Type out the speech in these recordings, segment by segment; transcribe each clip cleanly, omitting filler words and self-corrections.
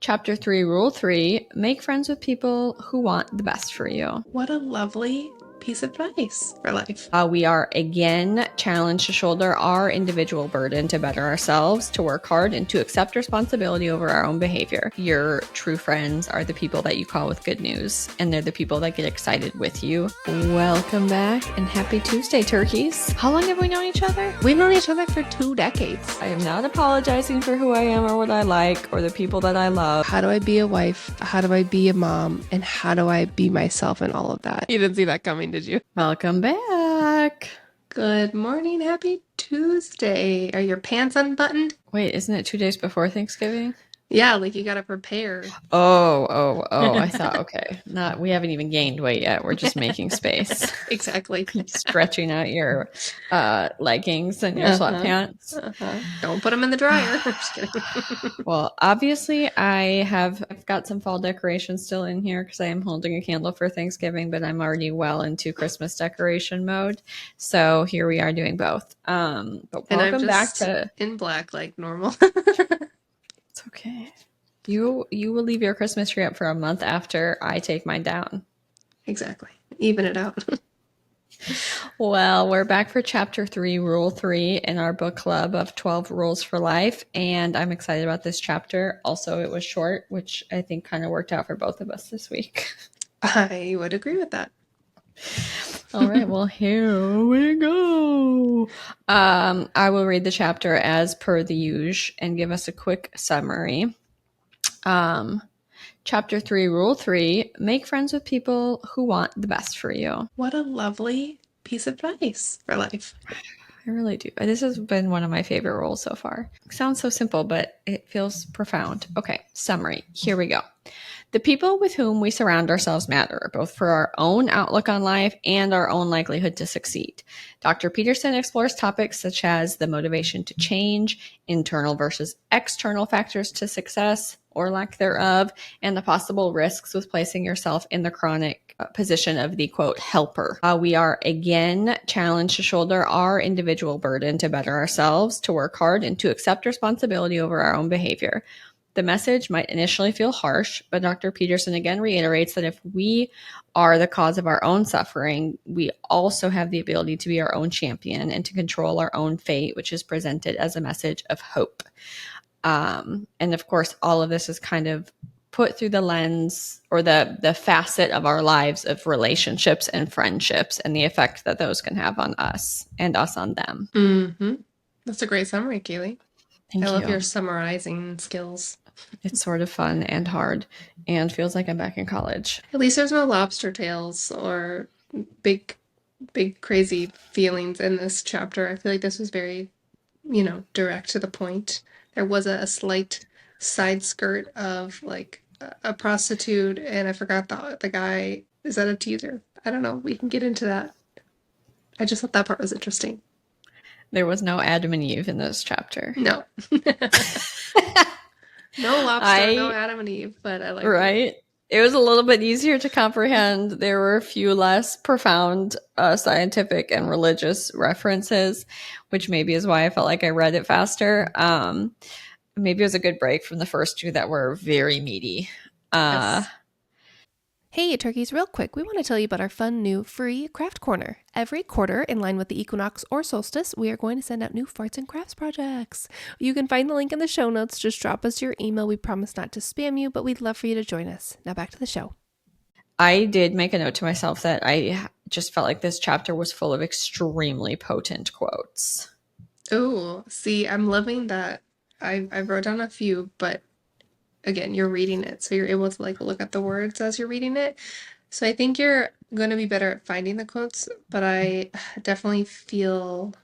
Chapter 3, Rule 3, make friends with people who want the best for you. What a lovely piece of advice for life. We are again challenged to shoulder our individual burden to better ourselves, to work hard, and to accept responsibility over our own behavior. Your true friends are the people that you call with good news, and they're the people that get excited with you. Welcome back, and happy Tuesday, turkeys. How long have we known each other? We've known each other for 2 decades. I am not apologizing for who I am or what I like or the people that I love. How do I be a wife? How do I be a mom? And how do I be myself in all of that? You didn't see that coming, did you? Welcome back. Good morning. Happy Tuesday. Are your pants unbuttoned? Wait, isn't it 2 days before Thanksgiving? Yeah, like you gotta prepare. Oh, I thought, okay. We haven't even gained weight yet. We're just making space. Exactly. Stretching out your leggings and your sweatpants. Don't put them in the dryer. I'm just kidding. Well, obviously I've got some fall decorations still in here because I am holding a candle for Thanksgiving, but I'm already well into Christmas decoration mode. So here we are doing both. But And I'm welcome back just to in black like normal. It's okay. You will leave your Christmas tree up for a month after I take mine down. Exactly. Even it out. Well, we're back for chapter 3, rule 3 in our book club of 12 rules for life. And I'm excited about this chapter. Also, it was short, which I think kind of worked out for both of us this week. I would agree with that. All right, well, here we go. I will read the chapter as per the usual and give us a quick summary. Chapter 3, Rule 3, make friends with people who want the best for you. What a lovely piece of advice for life. I really do. This has been one of my favorite rules so far. It sounds so simple, but it feels profound. Okay, summary. Here we go. The people with whom we surround ourselves matter, both for our own outlook on life and our own likelihood to succeed. Dr. Peterson explores topics such as the motivation to change, internal versus external factors to success or lack thereof, and the possible risks with placing yourself in the chronic position of the, quote, helper. We are again challenged to shoulder our individual burden to better ourselves, to work hard, and to accept responsibility over our own behavior. The message might initially feel harsh, but Dr. Peterson again reiterates that if we are the cause of our own suffering, we also have the ability to be our own champion and to control our own fate, which is presented as a message of hope. And of course, all of this is kind of put through the lens or the facet of our lives of relationships and friendships and the effect that those can have on us and us on them. Mm-hmm. That's a great summary, Kaylee. Thank I you. love your summarizing skills. It's sort of fun and hard and feels like I'm back in college. At least there's no lobster tails or big crazy feelings in this chapter. I feel like this was very, direct to the point. There was a slight side skirt of like a prostitute, and I forgot the guy. Is that a teaser? I don't know. We can get into that. I just thought that part was interesting. There was no Adam and Eve in this chapter. No. No lobster, no Adam and Eve, but I like right? It was a little bit easier to comprehend. There were a few less profound scientific and religious references, which maybe is why I felt like I read it faster. Maybe it was a good break from the first two that were very meaty. Yes. Hey, turkeys, real quick, we want to tell you about our fun new free craft corner. Every quarter, in line with the equinox or solstice, we are going to send out new farts and crafts projects. You can find the link in the show notes. Just drop us your email. We promise not to spam you, but we'd love for you to join us. Now back to the show. I did make a note to myself that I just felt like this chapter was full of extremely potent quotes. Oh, see, I'm loving that. I wrote down a few, but again, you're reading it, so you're able to like look at the words as you're reading it. So I think you're going to be better at finding the quotes, but I definitely feel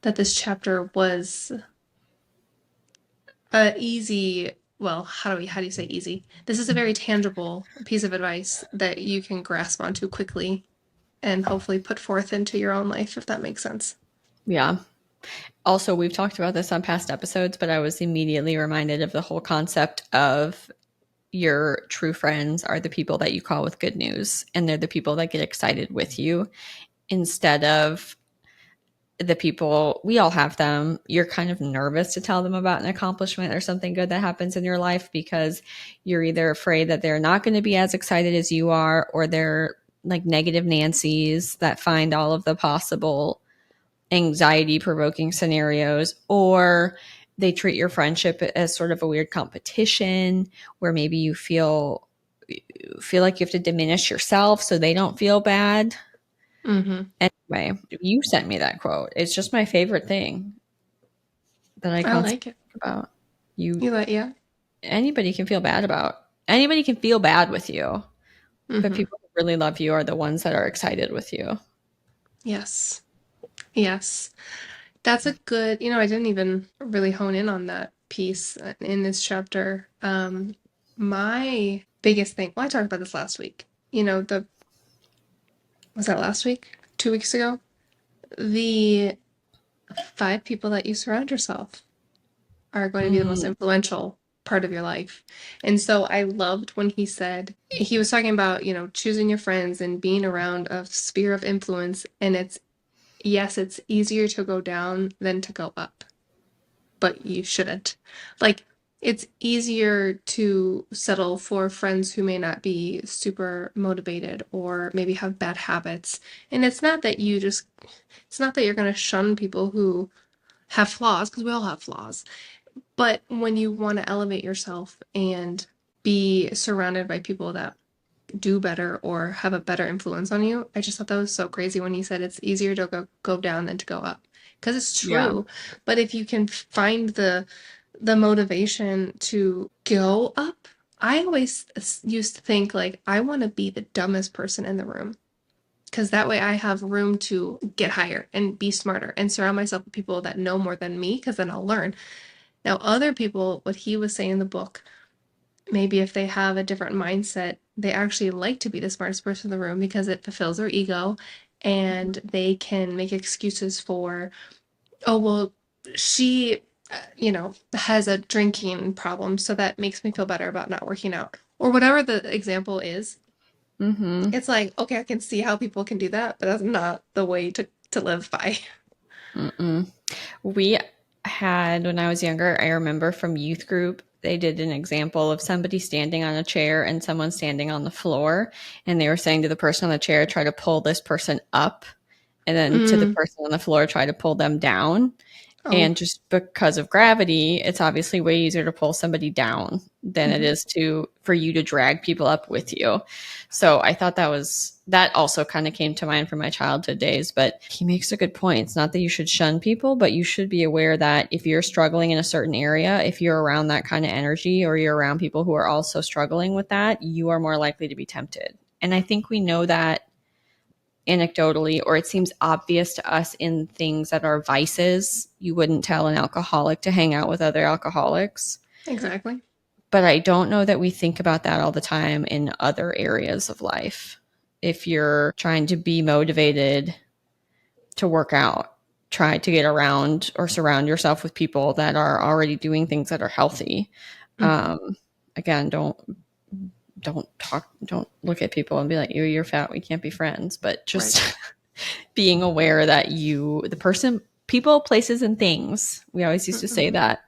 that this chapter was easy. Well, how do you say easy? This is a very tangible piece of advice that you can grasp onto quickly and hopefully put forth into your own life, if that makes sense. Yeah. Also, we've talked about this on past episodes, but I was immediately reminded of the whole concept of your true friends are the people that you call with good news, and they're the people that get excited with you instead of the people, we all have them. You're kind of nervous to tell them about an accomplishment or something good that happens in your life because you're either afraid that they're not going to be as excited as you are, or they're like negative Nancy's that find all of the possible anxiety provoking scenarios, or they treat your friendship as sort of a weird competition where maybe you feel like you have to diminish yourself so they don't feel bad. Mm-hmm. Anyway, you sent me that quote. It's just my favorite thing that I I constantly like it. think about. You, You like, yeah. anybody can feel bad about. Anybody can feel bad with you, but Mm-hmm. people who really love you are the ones that are excited with you. Yes. Yes. That's a good, I didn't even really hone in on that piece in this chapter. My biggest thing, well, I talked about this last week. Was that last week? 2 weeks ago? The 5 people that you surround yourself are going to be the most Mm, influential part of your life. And so I loved when he was talking about, choosing your friends and being around a sphere of influence. And it's easier to go down than to go up, but you shouldn't. Like, it's easier to settle for friends who may not be super motivated or maybe have bad habits. And it's not that you're going to shun people who have flaws, because we all have flaws. But when you want to elevate yourself and be surrounded by people that do better or have a better influence on you, I just thought that was so crazy when he said it's easier to go down than to go up. Because it's yeah. true. But if you can find the motivation to go up, I always used to think like I want to be the dumbest person in the room, because that way I have room to get higher and be smarter and surround myself with people that know more than me, because then I'll learn. Now, other people, what he was saying in the book, maybe if they have a different mindset, they actually like to be the smartest person in the room because it fulfills their ego, and they can make excuses for, oh, well, she, has a drinking problem, so that makes me feel better about not working out. Or whatever the example is. Mm-hmm. It's like, okay, I can see how people can do that, but that's not the way to live by. Mm-mm. We had, when I was younger, I remember from youth group, they did an example of somebody standing on a chair and someone standing on the floor. And they were saying to the person on the chair, try to pull this person up. And then to the Mm. person on the floor, try to pull them down. Oh. And just because of gravity, it's obviously way easier to pull somebody down than it Mm-hmm. is for you to drag people up with you. So I thought that also kind of came to mind from my childhood days. But he makes a good point. It's not that you should shun people, but you should be aware that if you're struggling in a certain area, if you're around that kind of energy, or you're around people who are also struggling with that, you are more likely to be tempted. And I think we know that anecdotally, or it seems obvious to us in things that are vices. You wouldn't tell an alcoholic to hang out with other alcoholics. Exactly. But I don't know that we think about that all the time in other areas of life. If you're trying to be motivated to work out, try to get around or surround yourself with people that are already doing things that are healthy. Mm-hmm. Again, don't look at people and be like, you're fat, we can't be friends. But Right. just being aware that the person, people, places, and things. We always used to Mm-hmm. say that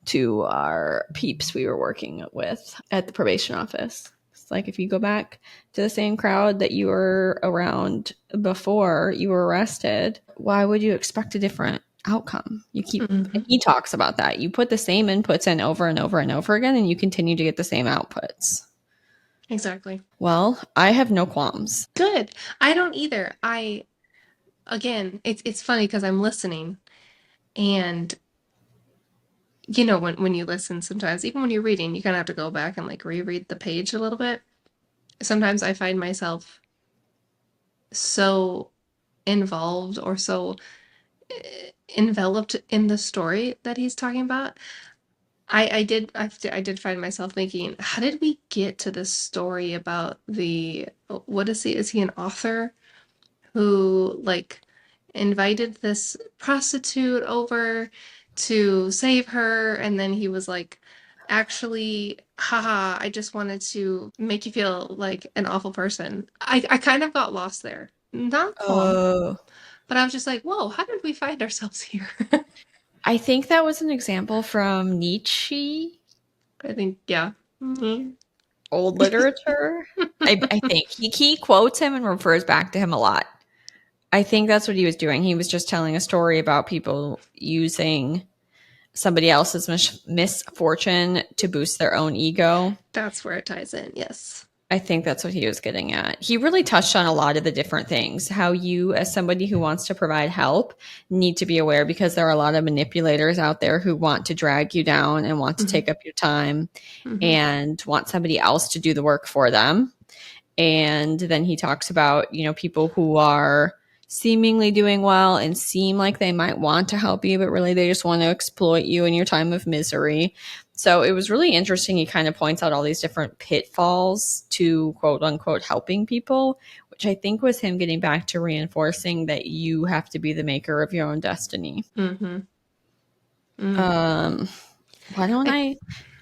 to our peeps we were working with at the probation office. It's like, if you go back to the same crowd that you were around before you were arrested, why would you expect a different outcome? Mm-hmm. And he talks about that. You put the same inputs in over and over and over again, and you continue to get the same outputs. Exactly. Well, I have no qualms. Good. I don't either. Again, it's funny because I'm listening, and when you listen, sometimes even when you're reading, you kind of have to go back and like reread the page a little bit. Sometimes I find myself so involved or so enveloped in the story that he's talking about. I did find myself thinking, how did we get to this story about what is he? Is he an author who like invited this prostitute over to save her, and then he was like, actually, haha, I just wanted to make you feel like an awful person. I kind of got lost there. Not long, Oh. But I was just like, whoa, how did we find ourselves here? I think that was an example from Nietzsche, I think, yeah. Mhm. old literature. I think he quotes him and refers back to him a lot. I think that's what he was doing. He was just telling a story about people using somebody else's misfortune to boost their own ego. That's where it ties in, yes. I think that's what he was getting at. He really touched on a lot of the different things. How you, as somebody who wants to provide help, need to be aware because there are a lot of manipulators out there who want to drag you down and want to Mm-hmm. take up your time Mm-hmm. and want somebody else to do the work for them. And then he talks about, people who are seemingly doing well and seem like they might want to help you, but really they just want to exploit you in your time of misery. So it was really interesting. He kind of points out all these different pitfalls to quote unquote helping people, which I think was him getting back to reinforcing that you have to be the maker of your own destiny. Mm-hmm. Mm. Why don't I?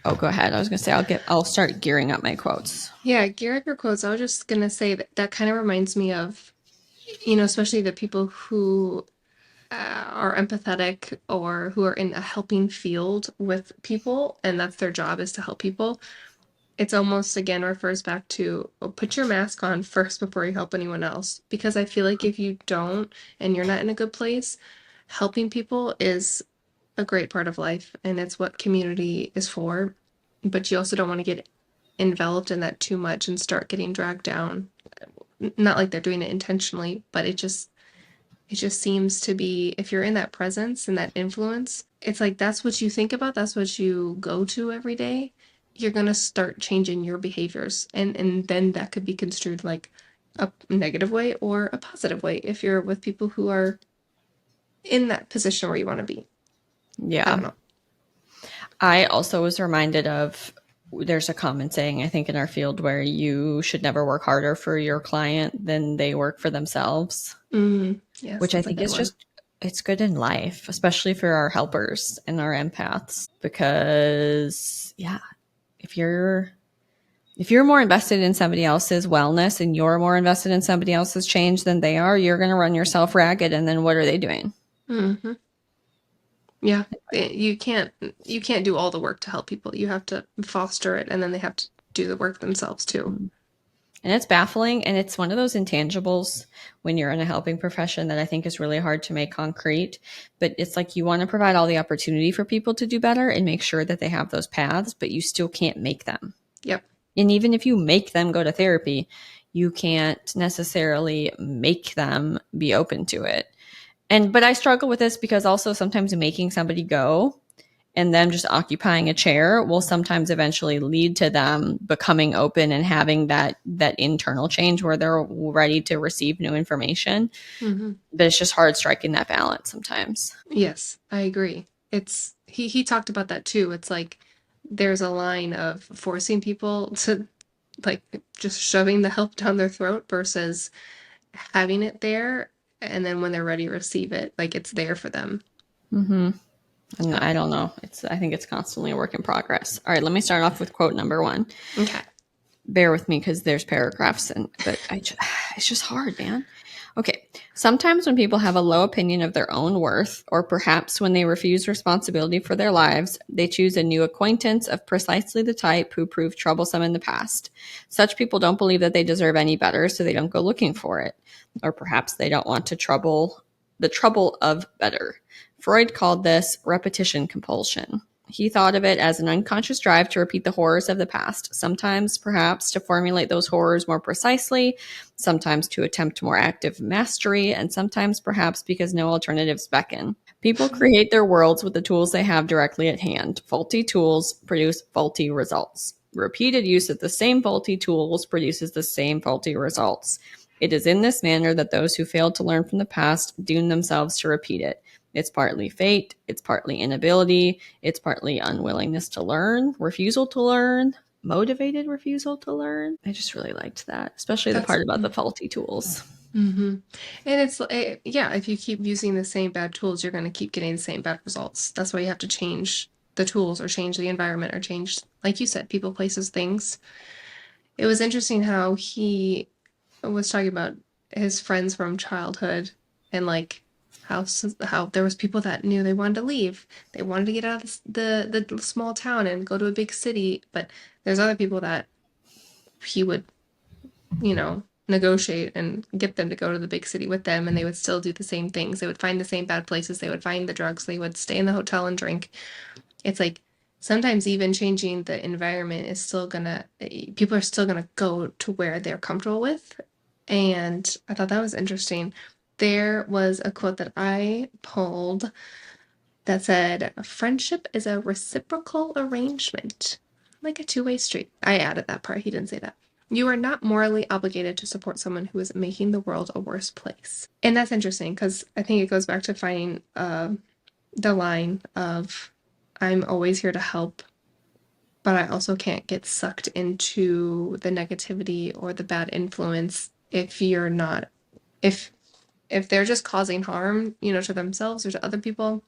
Oh, go ahead. I was going to say I'll start gearing up my quotes. Yeah, gear up your quotes. I was just gonna say that kind of reminds me of, especially the people who are empathetic or who are in a helping field with people, and that's their job is to help people. It's almost again refers back to put your mask on first before you help anyone else. Because I feel like if you don't and you're not in a good place, helping people is a great part of life and it's what community is for. But you also don't want to get enveloped in that too much and start getting dragged down. Not like they're doing it intentionally, but it just seems to be if you're in that presence and that influence, it's like that's what you think about, that's what you go to every day. You're going to start changing your behaviors and then that could be construed like a negative way or a positive way if you're with people who are in that position where you want to be. I Yeah. don't know. I also was reminded of there's a common saying, I think, in our field where you should never work harder for your client than they work for themselves, Yes, which I that's a think good is one. just, it's good in life, especially for our helpers and our empaths. Because, yeah, if you're more invested in somebody else's wellness and you're more invested in somebody else's change than they are, you're going to run yourself ragged. And then what are they doing? Mm-hmm. Yeah, you can't do all the work to help people. You have to foster it, and then they have to do the work themselves too. And it's baffling. And it's one of those intangibles when you're in a helping profession that I think is really hard to make concrete. But it's like you want to provide all the opportunity for people to do better and make sure that they have those paths, but you still can't make them. Yep. And even if you make them go to therapy, you can't necessarily make them be open to it. But I struggle with this because also sometimes making somebody go and them just occupying a chair will sometimes eventually lead to them becoming open and having that internal change where they're ready to receive new information. Mm-hmm. But it's just hard striking that balance sometimes. Yes, I agree. It's he talked about that too. It's like there's a line of forcing people to like just shoving the help down their throat versus having it there and then when they're ready to receive it, like it's there for them. Mm-hmm. And So, I don't know. I think it's constantly a work in progress. All right, let me start off with quote number 1. okay. Bear with me because there's paragraphs, but it's just hard, man. Okay. Sometimes when people have a low opinion of their own worth, or perhaps when they refuse responsibility for their lives, they choose a new acquaintance of precisely the type who proved troublesome in the past. Such people don't believe that they deserve any better, so they don't go looking for it. Or perhaps they don't want to the trouble of better. Freud called this repetition compulsion. He thought of it as an unconscious drive to repeat the horrors of the past, sometimes perhaps to formulate those horrors more precisely, sometimes to attempt more active mastery, and sometimes perhaps because no alternatives beckon. People create their worlds with the tools they have directly at hand. Faulty tools produce faulty results. Repeated use of the same faulty tools produces the same faulty results. It is in this manner that those who failed to learn from the past doom themselves to repeat it. It's partly fate, it's partly inability, it's partly unwillingness to learn, refusal to learn, motivated refusal to learn. I just really liked that, especially the That's part about the faulty tools. mm-hmm. And it's yeah, if you keep using the same bad tools, you're going to keep getting the same bad results. That's why you have to change the tools or change the environment or change, like you said, people, places, things. It was interesting how he was talking about his friends from childhood and like how there was people that knew they wanted to leave. They wanted to get out of the small town and go to a big city, but there's other people that he would, negotiate and get them to go to the big city with them, and they would still do the same things. They would find the same bad places. They would find the drugs. They would stay in the hotel and drink. It's like sometimes even changing the environment is still gonna, people are still gonna go to where they're comfortable with. And I thought that was interesting. There was a quote that I pulled that said, friendship is a reciprocal arrangement, like a two-way street. I added that part. He didn't say that. You are not morally obligated to support someone who is making the world a worse place. And that's interesting because I think it goes back to finding the line of, I'm always here to help, but I also can't get sucked into the negativity or the bad influence if you're not, if they're just causing harm, to themselves or to other people.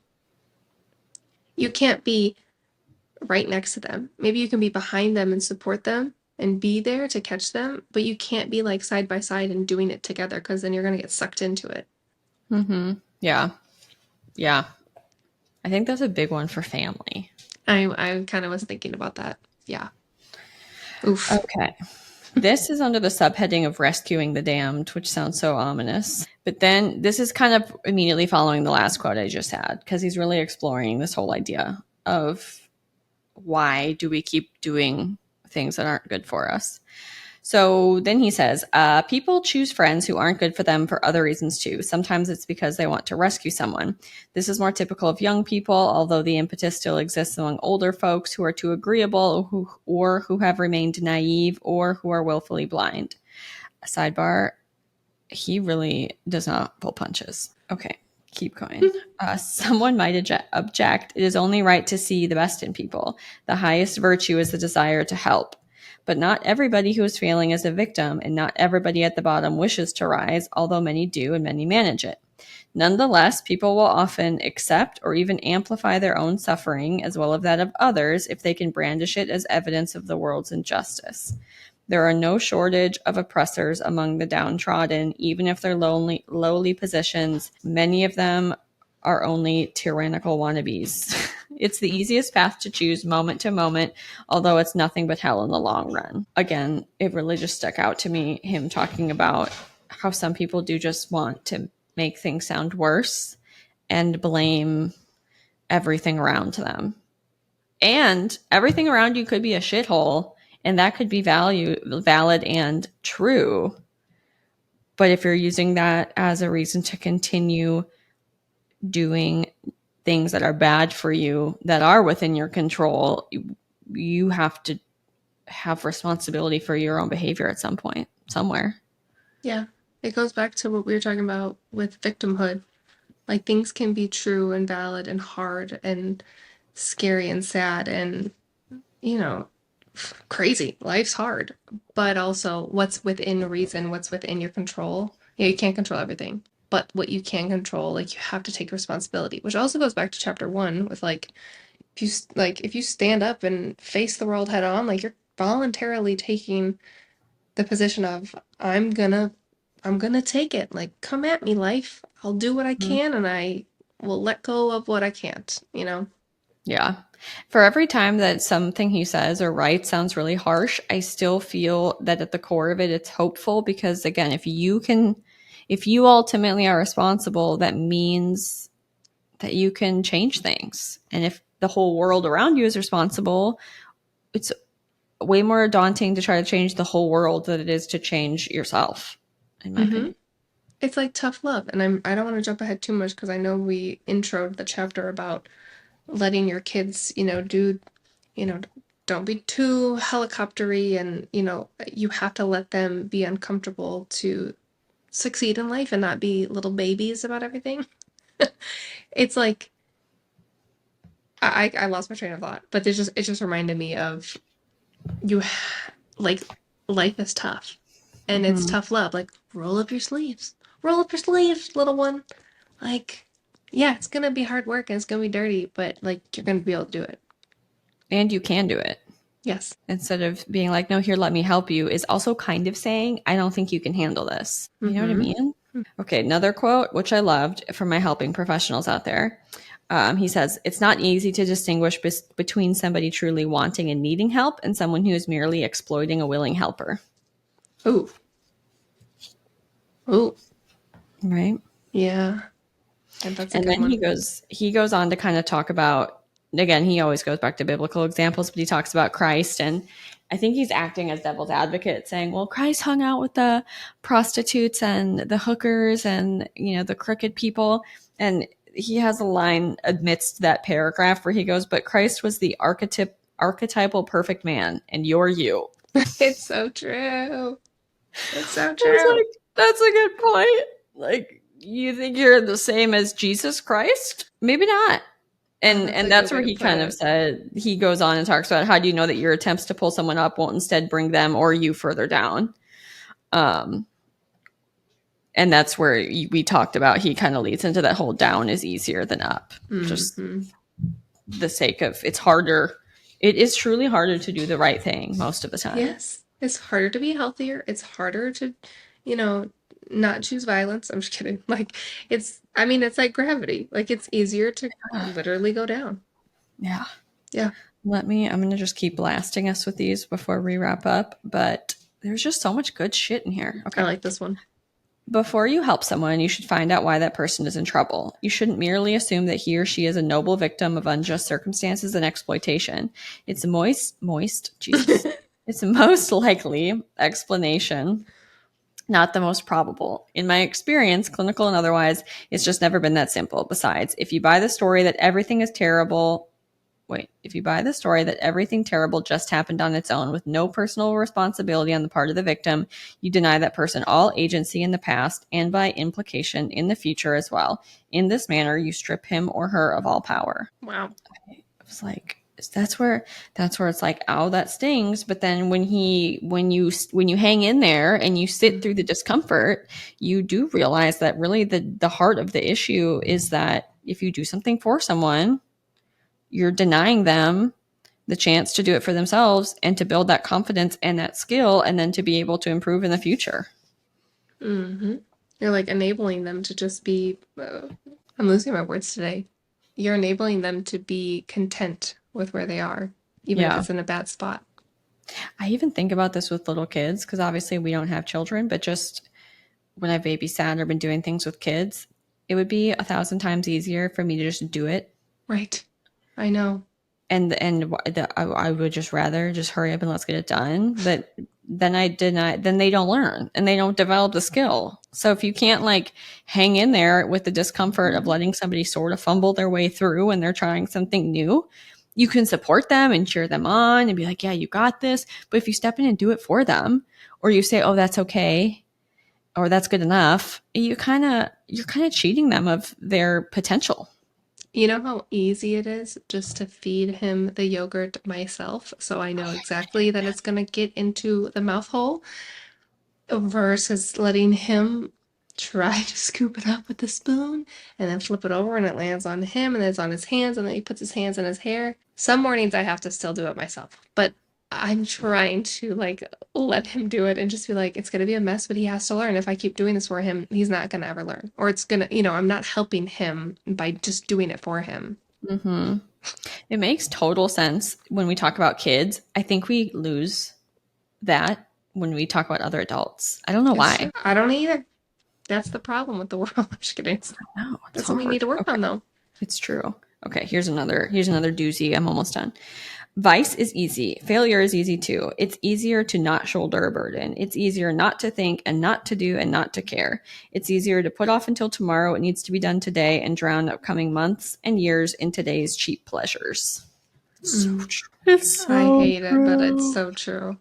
You can't be right next to them. Maybe you can be behind them and support them and be there to catch them, but you can't be like side by side and doing it together because then you're going to get sucked into it. Mm-hmm. Yeah. Yeah. I think that's a big one for family. I kind of was thinking about that. Yeah. Oof. Okay. This is under the subheading of rescuing the damned, which sounds so ominous. But then this is kind of immediately following the last quote I just had, because he's really exploring this whole idea of why do we keep doing things that aren't good for us. So then he says, people choose friends who aren't good for them for other reasons too. Sometimes it's because they want to rescue someone. This is more typical of young people, although the impetus still exists among older folks who are too agreeable or who have remained naive or who are willfully blind. Sidebar, he really does not pull punches. Okay, keep going. Someone might object. It is only right to see the best in people. The highest virtue is the desire to help. But not everybody who is failing is a victim, and not everybody at the bottom wishes to rise, although many do and many manage it. Nonetheless, people will often accept or even amplify their own suffering as well as that of others if they can brandish it as evidence of the world's injustice. There are no shortage of oppressors among the downtrodden, even if they're lowly positions. Many of them are only tyrannical wannabes. It's the easiest path to choose moment to moment, although it's nothing but hell in the long run. Again, it really just stuck out to me, him talking about how some people do just want to make things sound worse and blame everything around them. And everything around you could be a shithole, and that could be valid and true. But if you're using that as a reason to continue doing things that are bad for you, that are within your control, you have to have responsibility for your own behavior at some point, somewhere. Yeah. It goes back to what we were talking about with victimhood. Like things can be true and valid and hard and scary and sad and, crazy. Life's hard. But also what's within reason, what's within your control. Yeah, you can't control everything. But what you can control, like you have to take responsibility, which also goes back to chapter 1 with like if you stand up and face the world head on, like you're voluntarily taking the position of I'm gonna take it. Like come at me, life. I'll do what I can and I will let go of what I can't. Yeah. For every time that something he says or writes sounds really harsh, I still feel that at the core of it, it's hopeful because, again, if you ultimately are responsible, that means that you can change things. And if the whole world around you is responsible, it's way more daunting to try to change the whole world than it is to change yourself, in my opinion. It's like tough love, and I don't want to jump ahead too much because I know we introed the chapter about letting your kids, you know, don't be too helicoptery, and you have to let them be uncomfortable to succeed in life and not be little babies about everything. It's like I lost my train of thought, but it just reminded me of you like life is tough and it's tough love. Like roll up your sleeves, little one. Like yeah, it's gonna be hard work and it's gonna be dirty, but like you're gonna be able to do it. And you can do it. Yes. Instead of being like, no, here, let me help you, is also kind of saying, I don't think you can handle this. You know what I mean? Okay, another quote, which I loved from my helping professionals out there. He says, it's not easy to distinguish between somebody truly wanting and needing help and someone who is merely exploiting a willing helper. Ooh. Ooh. Right? Yeah. And that's a And good then one. he goes on to kind of talk about, again, he always goes back to biblical examples, but he talks about Christ, and I think he's acting as devil's advocate, saying, well, Christ hung out with the prostitutes and the hookers and, you know, the crooked people. And he has a line amidst that paragraph where he goes, but Christ was the archetypal perfect man, and you're you. It's so true. It's so I was true. like, that's a good point. Like, you think you're the same as Jesus Christ? Maybe not. Oh, And that's a that's good way where to he put kind of it. said, he goes on and talks about how do you know that your attempts to pull someone up won't instead bring them or you further down. Um, and that's where we talked about, he kind of leads into that whole down is easier than up. Just Mm-hmm. the sake of it's harder. It is truly harder to do the right thing most of the time. Yes. It's harder to be healthier. It's harder to, you know, not choose violence. I'm just kidding. Like, I mean, it's like gravity. Like, it's easier to literally go down. Yeah. Yeah. I'm going to just keep blasting us with these before we wrap up. But there's just so much good shit in here. I Okay. like this one. Before you help someone, you should find out why that person is in trouble. You shouldn't merely assume that he or she is a noble victim of unjust circumstances and exploitation. It's Jesus. It's a most likely explanation, not the most probable. In my experience, clinical and otherwise, it's just never been that simple. Besides, if you buy the story that everything is terrible, if you buy the story that everything terrible just happened on its own with no personal responsibility on the part of the victim, you deny that person all agency in the past and by implication in the future as well. In this manner, you strip him or her of all power. Wow. I was like, that's where it's like, ow, that stings. But then when you hang in there and you sit through the discomfort, you do realize that really the heart of the issue is that if you do something for someone, you're denying them the chance to do it for themselves and to build that confidence and that skill and then to be able to improve in the future. Mm-hmm. You're like enabling them to just be, I'm losing my words today. You're enabling them to be content with where they are, even if Yeah. it's in a bad spot. I even think about this with little kids because obviously we don't have children, but just when I've babysat or been doing things with kids, it would be 1,000 times easier for me to just do it. Right. I know. And I would just rather just hurry up and let's get it done. But then then they don't learn and they don't develop the skill. So if you can't like hang in there with the discomfort of letting somebody sort of fumble their way through when they're trying something new, you can support them and cheer them on and be like, yeah, you got this. But if you step in and do it for them, or you say, oh, that's okay, or that's good enough, you're kind of cheating them of their potential. You know how easy it is just to feed him the yogurt myself, so I know exactly that it's going to get into the mouth hole versus letting him try to scoop it up with the spoon and then flip it over and it lands on him and then it's on his hands and then he puts his hands in his hair. Some mornings I have to still do it myself, but I'm trying to like let him do it and just be like, it's going to be a mess, but he has to learn. If I keep doing this for him, he's not going to ever learn. Or it's going to, I'm not helping him by just doing it for him. Mm-hmm. It makes total sense when we talk about kids. I think we lose that when we talk about other adults. I don't know It's why. true. I don't either. That's the problem with the world. I'm just kidding. No, it's That's what we hard. need to work Okay, on, though. it's true. Okay, here's another doozy. I'm almost done. Vice is easy. Failure is easy too. It's easier to not shoulder a burden. It's easier not to think and not to do and not to care. It's easier to put off until tomorrow what needs to be done today and drown upcoming months and years in today's cheap pleasures. So true. It's so I hate it, but it's true. so true.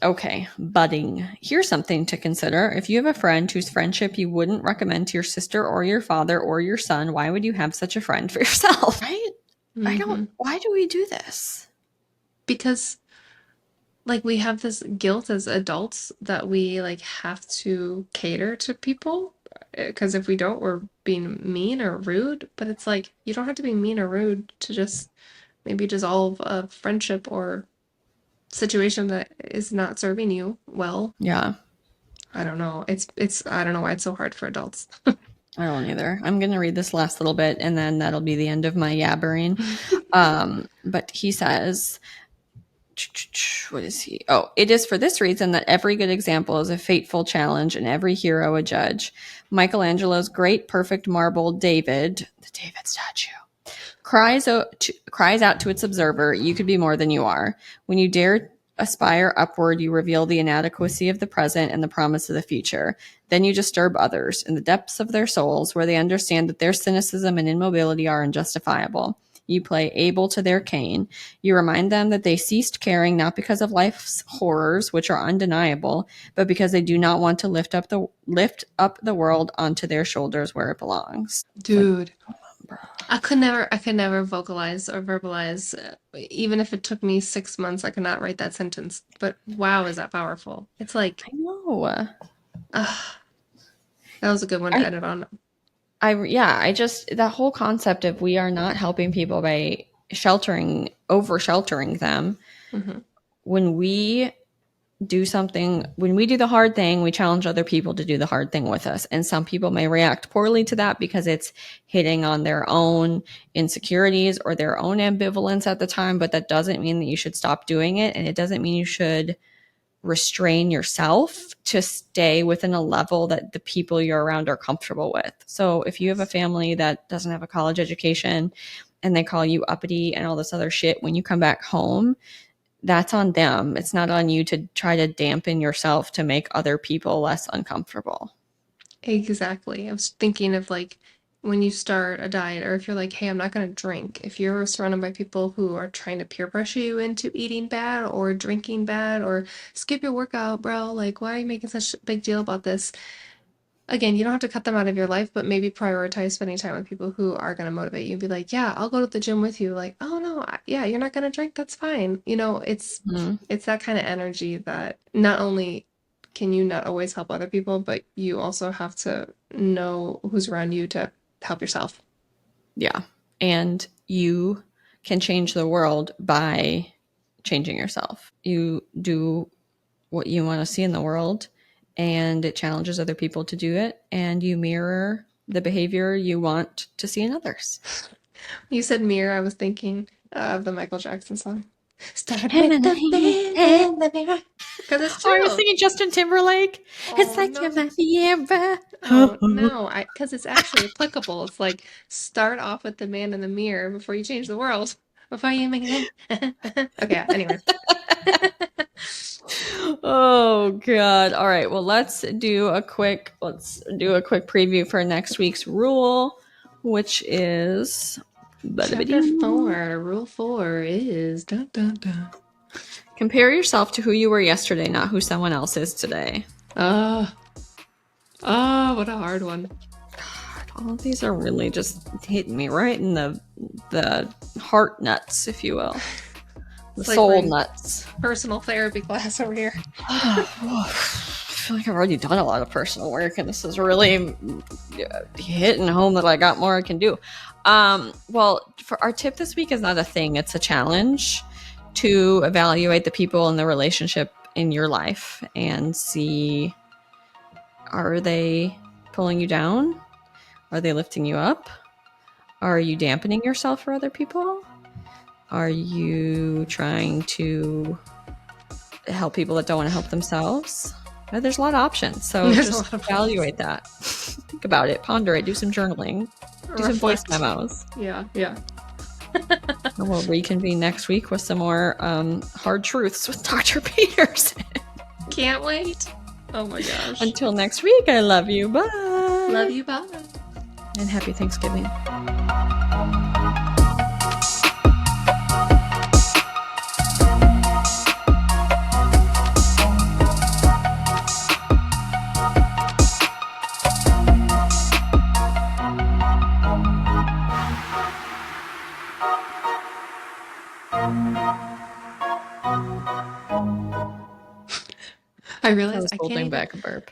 Okay, budding. Here's something to consider. If you have a friend whose friendship you wouldn't recommend to your sister or your father or your son, why would you have such a friend for yourself? Right? Why do we do this? Because like we have this guilt as adults that we like have to cater to people because if we don't, we're being mean or rude. But it's like you don't have to be mean or rude to just maybe dissolve a friendship or situation that is not serving you well. Yeah. I don't know. I don't know why it's so hard for adults. I don't either. I'm going to read this last little bit and then that'll be the end of my yabbering. But he says, what is he? Oh, it is for this reason that every good example is a fateful challenge and every hero a judge. Michelangelo's great perfect marble David, the David statue, cries out to its observer, you could be more than you are. When you dare aspire upward, you reveal the inadequacy of the present and the promise of the future. Then you disturb others in the depths of their souls, where they understand that their cynicism and immobility are unjustifiable. You play Abel to their Cain. You remind them that they ceased caring not because of life's horrors, which are undeniable, but because they do not want to lift up the world onto their shoulders where it belongs. It's like, Dude, I could never vocalize or verbalize, even if it took me 6 months, I could not write that sentence. But wow, is that powerful? It's like, I know. ah, that was a good one to I edit on. I just that whole concept of we are not helping people by over sheltering them. Hmm. When we when we do the hard thing, we challenge other people to do the hard thing with us. And some people may react poorly to that because it's hitting on their own insecurities or their own ambivalence at the time. But that doesn't mean that you should stop doing it. And it doesn't mean you should restrain yourself to stay within a level that the people you're around are comfortable with. So if you have a family that doesn't have a college education and they call you uppity and all this other shit when you come back home, that's on them. It's not on you to try to dampen yourself to make other people less uncomfortable. Exactly. I was thinking of like when you start a diet, or if you're like, hey, I'm not going to drink, if you're surrounded by people who are trying to peer pressure you into eating bad or drinking bad or skip your workout, bro, like, why are you making such a big deal about this? Again, you don't have to cut them out of your life, but maybe prioritize spending time with people who are going to motivate you and be like, yeah, I'll go to the gym with you. Like, oh no, yeah, you're not going to drink. That's fine. Mm, It's that kind of energy that not only can you not always help other people, but you also have to know who's around you to help yourself. yeah. And you can change the world by changing yourself. You do what you want to see in the world, and it challenges other people to do it, and you mirror the behavior you want to see in others. You said mirror, I was thinking of the Michael Jackson song. Start with the man in the mirror. Because it's Oh, you're true. singing Justin Timberlake? It's Oh like you're no. my Sierra. Oh no, I because it's actually applicable. It's like start off with the man in the mirror before you change the world. Before you make it. Okay, anyways. Oh god. All right. Well, let's do a quick preview for next week's rule, which is Chapter 4, Rule 4 is dun dun dun. compare yourself to who you were yesterday, not who someone else is today. Ah, what a hard one. All of these are really just hitting me right in the heart nuts, if you will. The It's like soul we're in nuts. personal therapy class over here. I feel like I've already done a lot of personal work, and this is really hitting home that I got more I can do. Well, for our tip this week is not a thing; it's a challenge to evaluate the people in the relationship in your life and see, are they pulling you down? Are they lifting you up? Are you dampening yourself for other people? Are you trying to help people that don't want to help themselves? There's a lot of options. So There's a just lot of evaluate that. Think about it. Ponder it. Do some journaling. Do some voice reflect. memos. Yeah, yeah. And we'll reconvene next week with some more hard truths with Dr. Peterson. Can't wait. Oh my gosh. Until next week, I love you. Bye. Love you, bye. And happy Thanksgiving. I I realize was I can't holding even back a burp.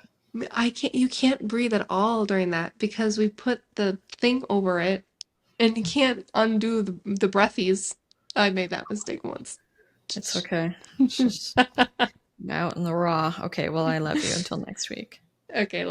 you can't breathe at all during that because we put the thing over it and you can't undo the breathies. I made that mistake once. It's okay. It's just Out in the raw. Okay, well, I love you. Until next week. Okay,